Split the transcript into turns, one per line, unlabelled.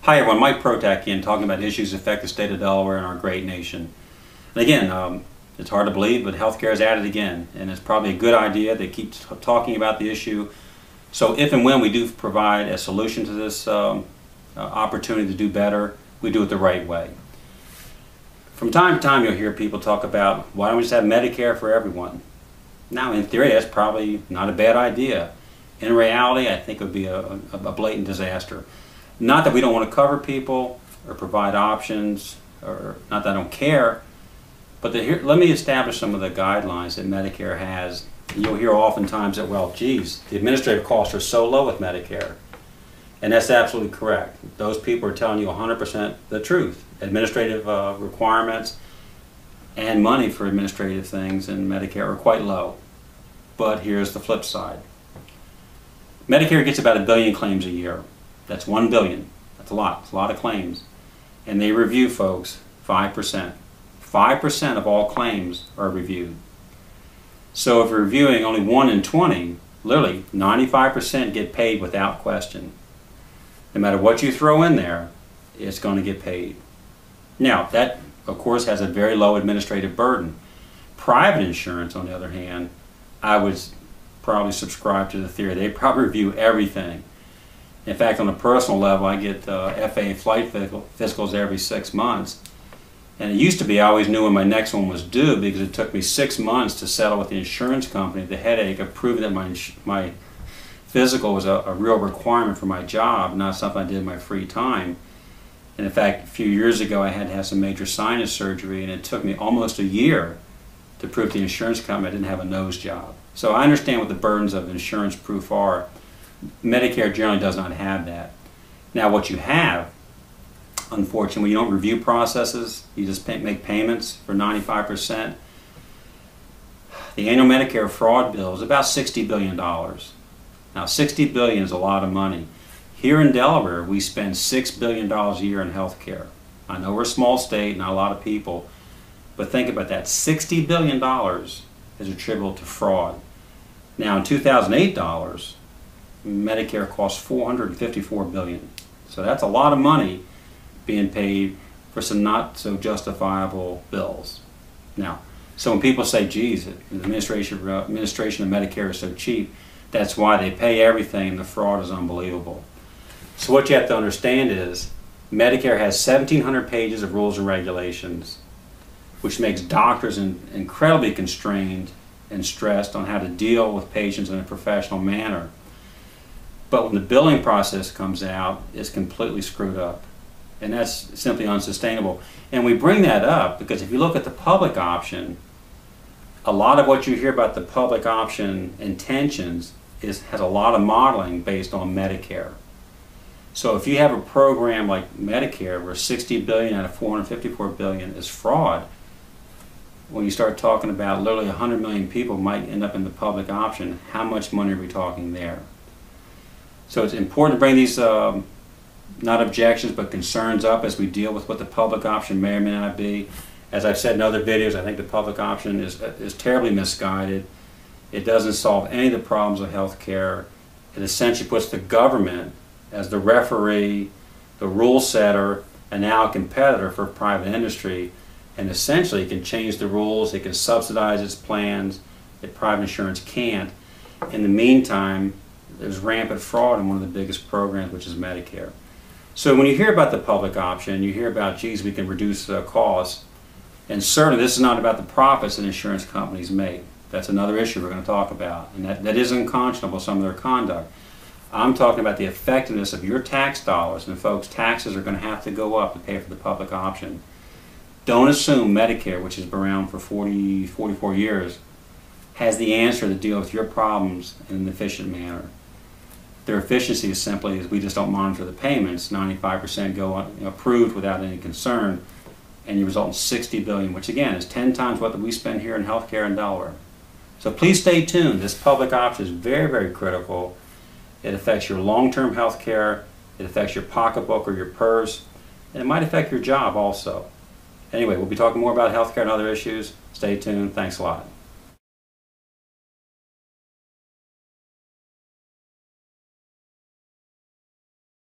Hi everyone, Mike Protack again, talking about issues that affect the state of Delaware and our great nation. And again, it's hard to believe, but healthcare is at it again, and it's probably a good idea to keep talking about the issue. So if and when we do provide a solution to this opportunity to do better, we do it the right way. From time to time you'll hear people talk about, why don't we just have Medicare for everyone? Now in theory that's probably not a bad idea. In reality I think it would be a blatant disaster. Not that we don't want to cover people or provide options, or not that I don't care, but let me establish some of the guidelines that Medicare has. You'll hear oftentimes that, well, geez, the administrative costs are so low with Medicare. And that's absolutely correct. Those people are telling you 100% the truth. Administrative requirements and money for administrative things in Medicare are quite low. But here's the flip side. Medicare gets about 1 billion claims a year. That's 1 billion. That's a lot. It's a lot of claims. And they review, folks, 5%. 5% of all claims are reviewed. So if you're reviewing only 1 in 20, literally 95% get paid without question. No matter what you throw in there, it's going to get paid. Now, that, of course, has a very low administrative burden. Private insurance, on the other hand, I would probably subscribe to the theory. They probably review everything. In fact, on a personal level, I get FAA flight physicals every 6 months. And it used to be I always knew when my next one was due because it took me 6 months to settle with the insurance company. The headache of proving that my physical was a real requirement for my job, not something I did in my free time. And in fact, a few years ago I had to have some major sinus surgery, and it took me almost a year to prove to the insurance company I didn't have a nose job. So I understand what the burdens of insurance proof are. Medicare generally does not have that. Now what you have, unfortunately, when you don't review processes, you just make payments for 95%. The annual Medicare fraud bill is about $60 billion. Now $60 billion is a lot of money. Here in Delaware we spend $6 billion a year in health care. I know we're a small state, not a lot of people, but think about that. $60 billion is attributable to fraud. Now in 2008 dollars, Medicare costs $454 billion. So that's a lot of money being paid for some not so justifiable bills. Now, so when people say, geez, the administration of Medicare is so cheap, that's why they pay everything and the fraud is unbelievable. So what you have to understand is Medicare has 1,700 pages of rules and regulations, which makes doctors incredibly constrained and stressed on how to deal with patients in a professional manner. But when the billing process comes out, it's completely screwed up. And that's simply unsustainable. And we bring that up because if you look at the public option, a lot of what you hear about the public option intentions has a lot of modeling based on Medicare. So if you have a program like Medicare where $60 billion out of $454 billion is fraud, when you start talking about literally 100 million people might end up in the public option, how much money are we talking there? So it's important to bring these not objections but concerns up as we deal with what the public option may or may not be. As I've said in other videos, I think the public option is terribly misguided. It doesn't solve any of the problems of health care. It essentially puts the government as the referee, the rule setter, and now a competitor for private industry. And essentially it can change the rules, it can subsidize its plans that private insurance can't. In the meantime, there's rampant fraud in one of the biggest programs, which is Medicare. So when you hear about the public option, you hear about, geez, we can reduce costs. And certainly this is not about the profits that insurance companies make. That's another issue we're going to talk about. And that is unconscionable, some of their conduct. I'm talking about the effectiveness of your tax dollars. And folks, taxes are going to have to go up to pay for the public option. Don't assume Medicare, which has been around for 44 years, has the answer to deal with your problems in an efficient manner. Their efficiency is simply we just don't monitor the payments. 95% go approved without any concern, and you result in $60 billion, which again is 10 times what we spend here in healthcare in Delaware. So please stay tuned. This public option is very, very critical. It affects your long-term health care, it affects your pocketbook or your purse, and it might affect your job also. Anyway, we'll be talking more about healthcare and other issues. Stay tuned. Thanks a lot.